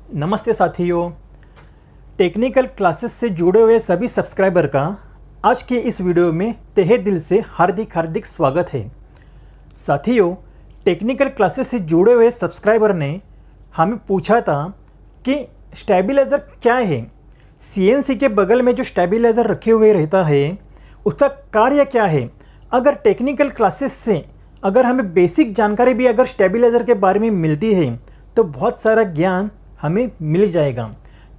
नमस्ते साथियों, technical classes से जुड़े हुए सभी सब्सक्राइबर का आज के इस वीडियो में तहे दिल से हार्दिक स्वागत है। साथियों, टेक्निकल क्लासेस से जुड़े हुए सब्सक्राइबर ने हमें पूछा था कि स्टेबलाइज़र क्या है। सीएनसी के बगल में जो स्टेबलाइज़र रखे हुए रहता है उसका कार्य क्या है। अगर टेक्निकल क्लासेस से अगर हमें बेसिक जानकारी भी अगर स्टेबलाइज़र के बारे में मिलती है तो बहुत सारा ज्ञान हमें मिल जाएगा।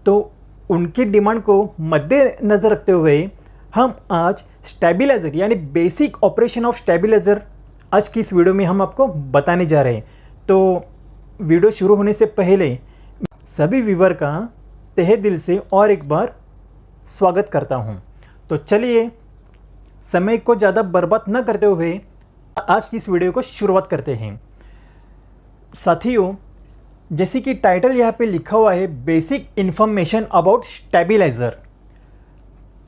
तो उनकी डिमांड को मद्देनज़र रखते हुए हम आज स्टेबलाइज़र यानी बेसिक ऑपरेशन ऑफ स्टेबलाइज़र आज की इस वीडियो में हम आपको बताने जा रहे हैं। तो वीडियो शुरू होने से पहले सभी व्यूअर का तहे दिल से और एक बार स्वागत करता हूं। तो चलिए समय को ज़्यादा बर्बाद न करते हुए आज की इस वीडियो को शुरुआत करते हैं। साथियों, जैसे कि टाइटल यहाँ पे लिखा हुआ है बेसिक इन्फॉर्मेशन अबाउट स्टेबलाइज़र,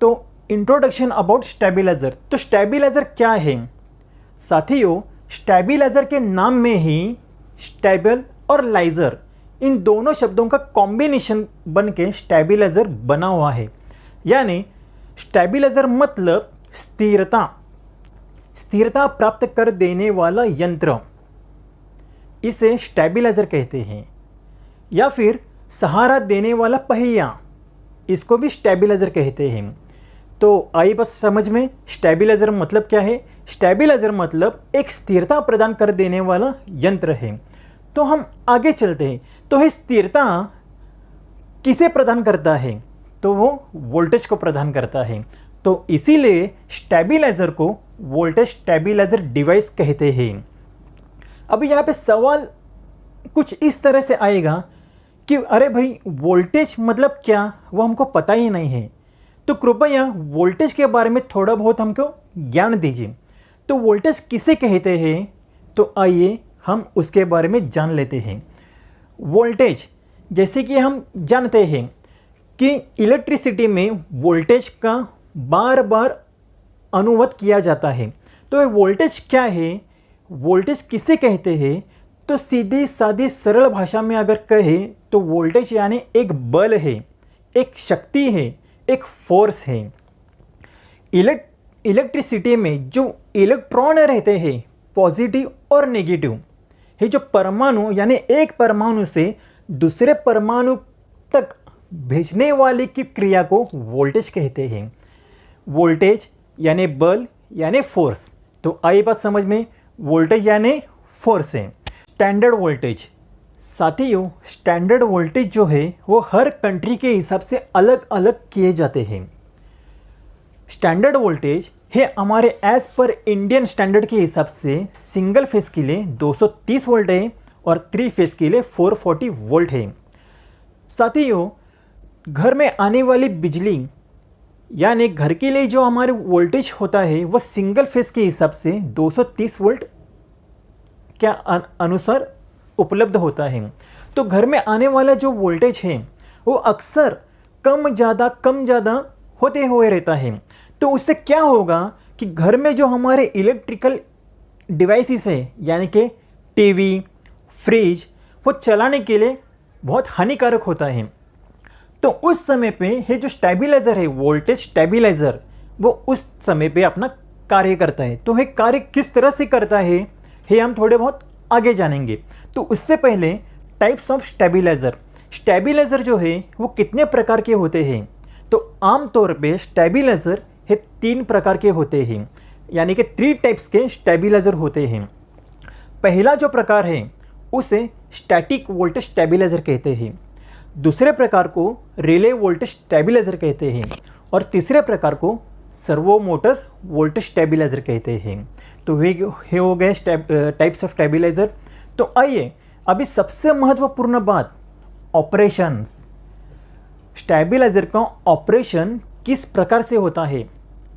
तो इंट्रोडक्शन अबाउट स्टेबलाइज़र। तो स्टेबलाइज़र क्या है साथियों? स्टेबलाइज़र के नाम में ही स्टेबल और लाइज़र इन दोनों शब्दों का कॉम्बिनेशन बन के स्टेबलाइज़र बना हुआ है। यानी स्टेबलाइज़र मतलब स्थिरता प्राप्त कर देने वाला यंत्र, इसे स्टेबलाइज़र कहते हैं। या फिर सहारा देने वाला पहिया, इसको भी स्टेबलाइज़र कहते हैं। तो आई बस समझ में स्टेबलाइज़र मतलब क्या है। स्टेबलाइज़र मतलब एक स्थिरता प्रदान कर देने वाला यंत्र है। तो हम आगे चलते हैं। तो ये स्थिरता किसे प्रदान करता है? तो वो वोल्टेज को प्रदान करता है। तो इसीलिए स्टेबलाइज़र को वोल्टेज स्टेबलाइज़र डिवाइस कहते हैं। अब यहाँ पे सवाल कुछ इस तरह से आएगा कि अरे भाई, वोल्टेज मतलब क्या, वो हमको पता ही नहीं है। तो कृपया वोल्टेज के बारे में थोड़ा बहुत हमको ज्ञान दीजिए। तो वोल्टेज किसे कहते हैं, तो आइए हम उसके बारे में जान लेते हैं। वोल्टेज, जैसे कि हम जानते हैं कि इलेक्ट्रिसिटी में वोल्टेज का बार बार अनुवाद किया जाता है। तो ये वोल्टेज क्या है, वोल्टेज किसे कहते हैं? तो सीधी सादी सरल भाषा में अगर कहें तो वोल्टेज यानी एक बल है, एक शक्ति है, एक फोर्स है। इलेक्ट्रिसिटी में जो इलेक्ट्रॉन रहते हैं पॉजिटिव और नेगेटिव, ये जो परमाणु यानी एक परमाणु से दूसरे परमाणु तक भेजने वाली की क्रिया को वोल्टेज कहते हैं। वोल्टेज यानी बल यानी फोर्स। तो आई बात समझ में, वोल्टेज यानी फोर्स है। स्टैंडर्ड वोल्टेज, साथियों स्टैंडर्ड वोल्टेज जो है वो हर कंट्री के हिसाब से अलग अलग किए जाते हैं। स्टैंडर्ड वोल्टेज है हमारे एज पर इंडियन स्टैंडर्ड के हिसाब से सिंगल फेस के लिए 230 वोल्ट है और 3 फेस के लिए 440 वोल्ट है। साथियों, घर में आने वाली बिजली यानी घर के लिए जो हमारे वोल्टेज होता है वह सिंगल फेस के हिसाब से 230 वोल्ट के अनुसार उपलब्ध होता है। तो घर में आने वाला जो वोल्टेज है वो अक्सर कम ज़्यादा होते हुए रहता है। तो उससे क्या होगा कि घर में जो हमारे इलेक्ट्रिकल डिवाइसेस है यानी कि टीवी, फ्रिज, वो चलाने के लिए बहुत हानिकारक होता है। तो उस समय पे ये जो स्टेबलाइज़र है, वोल्टेज स्टेबलाइज़र, वो उस समय पे अपना कार्य करता है। तो ये कार्य किस तरह से करता है ये हम थोड़े बहुत आगे जानेंगे। तो उससे पहले टाइप्स ऑफ स्टेबलाइज़र। स्टेबलाइज़र जो है वो कितने प्रकार के होते हैं? तो आमतौर पे स्टेबलाइज़र ये 3 प्रकार के होते हैं, यानी कि 3 टाइप्स के स्टेबलाइज़र होते हैं। पहला जो प्रकार है उसे स्टैटिक वोल्टेज स्टेबलाइज़र कहते हैं। दूसरे प्रकार को रिले वोल्टेज स्टेबलाइज़र कहते हैं और तीसरे प्रकार को सर्वो मोटर वोल्टेज स्टेबलाइज़र कहते हैं। तो ये हो गए टाइप्स ऑफ स्टेबलाइज़र। तो आइए अभी सबसे महत्वपूर्ण बात, ऑपरेशंस। स्टेबलाइज़र का ऑपरेशन किस प्रकार से होता है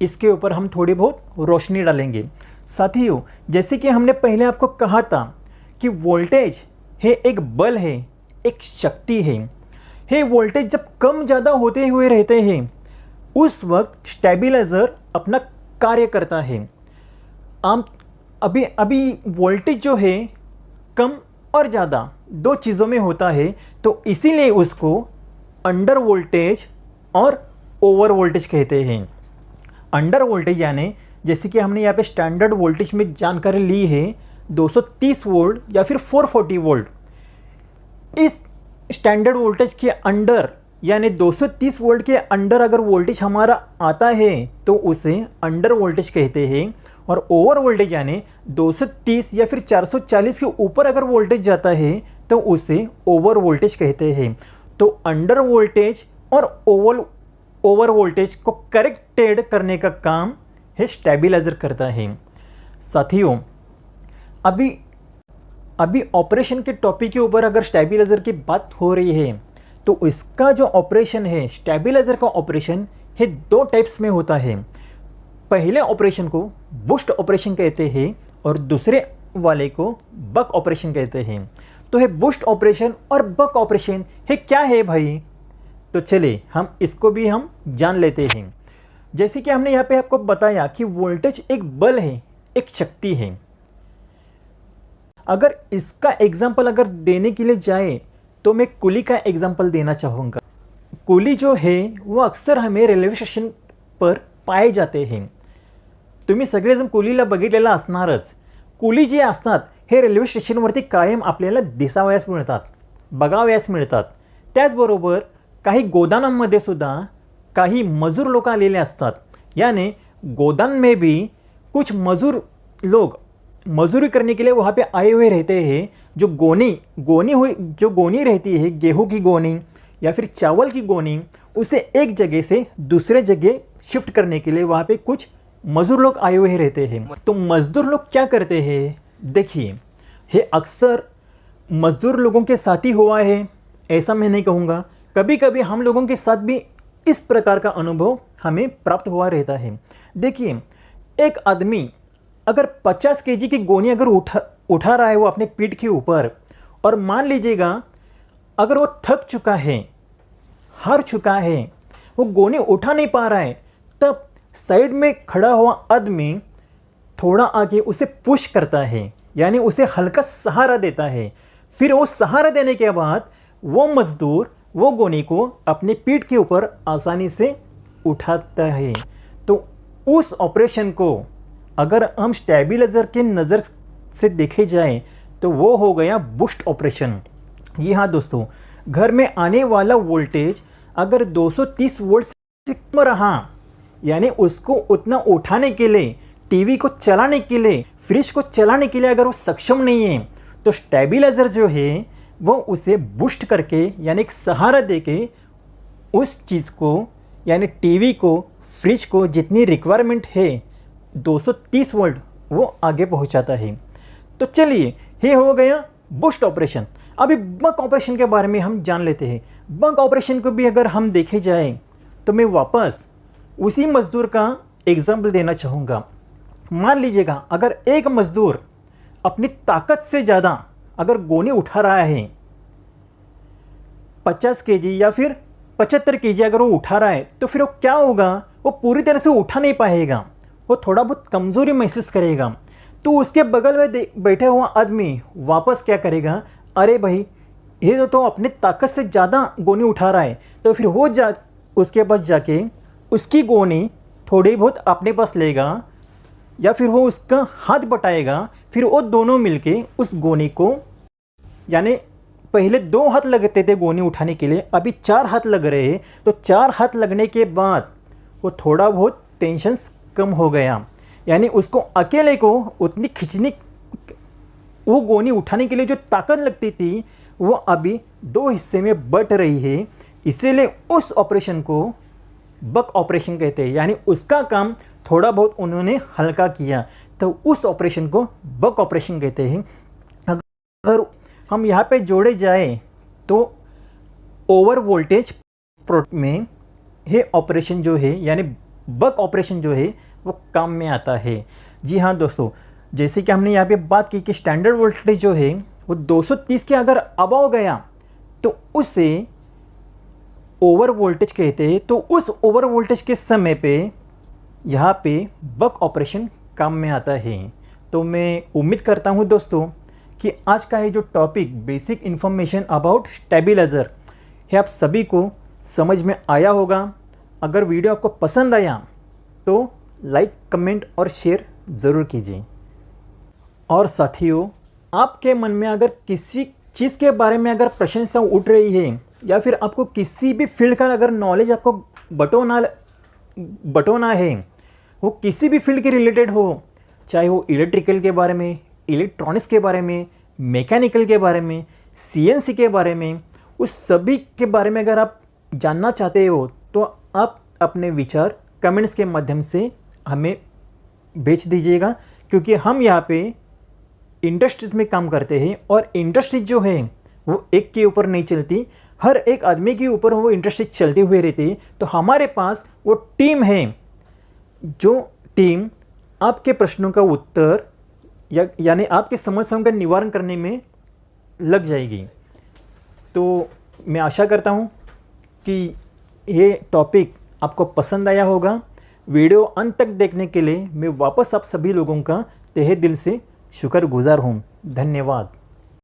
इसके ऊपर हम थोड़ी बहुत रोशनी डालेंगे। साथियों, जैसे कि हमने पहले आपको कहा था कि वोल्टेज है एक बल है, एक शक्ति है। ये वोल्टेज जब कम ज़्यादा होते हुए रहते हैं उस वक्त स्टेबलाइज़र अपना कार्य करता है। अभी वोल्टेज जो है कम और ज़्यादा दो चीज़ों में होता है, तो इसीलिए उसको अंडर वोल्टेज और ओवर वोल्टेज कहते हैं। अंडर वोल्टेज यानी जैसे कि हमने यहाँ पे स्टैंडर्ड वोल्टेज में जानकारी ली है 230 वोल्ट या फिर 440 वोल्ट। इस स्टैंडर्ड वोल्टेज के अंडर यानी 230 वोल्ट के अंडर अगर वोल्टेज हमारा आता है तो उसे अंडर वोल्टेज कहते हैं। और ओवर वोल्टेज यानी 230 या फिर 440 के ऊपर अगर वोल्टेज जाता है तो उसे ओवर वोल्टेज कहते हैं। तो अंडर वोल्टेज और ओवर वोल्टेज को करेक्टेड करने का काम है स्टेबलाइजर करता है। साथियों, अभी ऑपरेशन के टॉपिक के ऊपर अगर स्टेबलाइजर की बात हो रही है तो इसका जो ऑपरेशन है, स्टेबलाइजर का ऑपरेशन है, दो टाइप्स में होता है। पहले ऑपरेशन को बूस्ट ऑपरेशन कहते हैं और दूसरे वाले को बक ऑपरेशन कहते हैं। तो है बूस्ट ऑपरेशन और बक ऑपरेशन है क्या है भाई? तो चलिए हम इसको भी हम जान लेते हैं। जैसे कि हमने यहाँ पे आपको बताया कि वोल्टेज एक बल है, एक शक्ति है। अगर इसका एग्जाम्पल अगर देने के लिए जाए तो मैं कुली का एग्जाम्पल देना चाहूँगा। कुली जो है वो अक्सर हमें रेल्वे स्टेशन पर पाए जाते हैं। तुम्ही सगळेजण कुलीला बघितलेलं असणारच। कुली जे असतात हे रेल्वे स्टेशनवरती कायम आपल्याला दिसावयास मिळतात, बघावयास मिळतात। त्याचबरोबर काही गोदामांमध्ये सुद्धा काही मजूर लोग आलेले असतात। यानी गोदाम में भी कुछ मजूर लोग मजदूरी करने के लिए वहाँ पे आए हुए रहते हैं। जो गोनी रहती है, गेहूं की गोनी या फिर चावल की गोनी, उसे एक जगह से दूसरे जगह शिफ्ट करने के लिए वहाँ पे कुछ मजदूर लोग आए हुए रहते हैं। तो मजदूर लोग क्या करते हैं? देखिए, ये अक्सर मजदूर लोगों के साथ ही हुआ है, ऐसा मैं नहीं कहूँगा। कभी कभी हम लोगों के साथ भी इस प्रकार का अनुभव हमें प्राप्त हुआ रहता है। देखिए, एक आदमी अगर 50 केजी की गोनी अगर उठा रहा है वो अपने पीठ के ऊपर, और मान लीजिएगा अगर वो थक चुका है, हार चुका है, वो गोनी उठा नहीं पा रहा है, तब साइड में खड़ा हुआ आदमी थोड़ा आगे उसे पुश करता है, यानी उसे हल्का सहारा देता है। फिर वो सहारा देने के बाद वो मजदूर वो गोनी को अपने पीठ के ऊपर आसानी से उठाता है। तो उस ऑपरेशन को अगर हम स्टेबलाइजर के नज़र से देखे जाए तो वो हो गया बूस्ट ऑपरेशन। जी हाँ दोस्तों, घर में आने वाला वोल्टेज अगर 230 वोल्ट से कम रहा, यानी उसको उतना उठाने के लिए, टीवी को चलाने के लिए, फ्रिज को चलाने के लिए अगर वो सक्षम नहीं है, तो स्टेबलाइजर जो है वो उसे बूस्ट करके यानी एक सहारा देके उस चीज़ को यानी टीवी को, फ्रिज को जितनी रिक्वायरमेंट है 230 वोल्ट वो आगे पहुंचाता है। तो चलिए, ये हो गया बूस्ट ऑपरेशन। अभी बक ऑपरेशन के बारे में हम जान लेते हैं। बक ऑपरेशन को भी अगर हम देखे जाए तो मैं वापस उसी मजदूर का एग्जाम्पल देना चाहूँगा। मान लीजिएगा अगर एक मजदूर अपनी ताकत से ज़्यादा अगर गोनी उठा रहा है, 50 केजी या फिर 75 केजी अगर वो उठा रहा है, तो फिर वो क्या होगा? वो पूरी तरह से उठा नहीं पाएगा, वो थोड़ा बहुत कमज़ोरी महसूस करेगा। तो उसके बगल में बैठा हुआ आदमी वापस क्या करेगा? अरे भाई, ये तो अपनी ताकत से ज़्यादा गोनी उठा रहा है, तो फिर वो उसके पास जाके उसकी गोनी थोड़ी बहुत अपने पास लेगा या फिर वो उसका हाथ बटाएगा। फिर वो दोनों मिलके उस गोनी को, यानी पहले 2 हाथ लगते थे गोनी उठाने के लिए, अभी 4 हाथ लग रहे हैं। तो 4 हाथ लगने के बाद वो थोड़ा बहुत टेंशन कम हो गया, यानी उसको अकेले को उतनी खींचने, वो गोनी उठाने के लिए जो ताकत लगती थी वो अभी 2 हिस्से में बट रही है। इसीलिए उस ऑपरेशन को बक ऑपरेशन कहते हैं, यानी उसका काम थोड़ा बहुत उन्होंने हल्का किया, तो उस ऑपरेशन को बक ऑपरेशन कहते हैं। अगर हम यहाँ पे जोड़े जाए तो ओवर वोल्टेज में ये ऑपरेशन जो है यानी बक ऑपरेशन जो है वो काम में आता है। जी हाँ दोस्तों, जैसे कि हमने यहाँ पे बात की कि स्टैंडर्ड वोल्टेज जो है वो 230 के अगर अबव गया तो उसे ओवर वोल्टेज कहते हैं। तो उस ओवर वोल्टेज के समय पे यहाँ पे बक ऑपरेशन काम में आता है। तो मैं उम्मीद करता हूँ दोस्तों कि आज का ये जो topic basic information about stabiliser है आप सभी को समझ में आया होगा। अगर वीडियो आपको पसंद आया तो लाइक, कमेंट और शेयर ज़रूर कीजिए। और साथियों, आपके मन में अगर किसी चीज़ के बारे में अगर प्रशंसा उठ रही है या फिर आपको किसी भी फील्ड का अगर नॉलेज आपको बटोना है, वो किसी भी फील्ड के रिलेटेड हो, चाहे वो इलेक्ट्रिकल के बारे में, इलेक्ट्रॉनिक्स के बारे में, मैकेनिकल के बारे में, सीएनसी के बारे में, उस सभी के बारे में अगर आप जानना चाहते हो तो आप अपने विचार कमेंट्स के माध्यम से हमें भेज दीजिएगा, क्योंकि हम यहाँ पे इंडस्ट्रीज़ में काम करते हैं और इंडस्ट्रीज जो है वो एक के ऊपर नहीं चलती, हर एक आदमी के ऊपर वो इंडस्ट्रीज चलते हुए रहती है। तो हमारे पास वो टीम है, जो टीम आपके प्रश्नों का उत्तर यानी आपकी समस्याओं का निवारण करने में लग जाएगी। तो मैं आशा करता हूँ कि ये टॉपिक आपको पसंद आया होगा। वीडियो अंत तक देखने के लिए मैं वापस आप सभी लोगों का तहे दिल से शुक्रगुजार हूँ। धन्यवाद।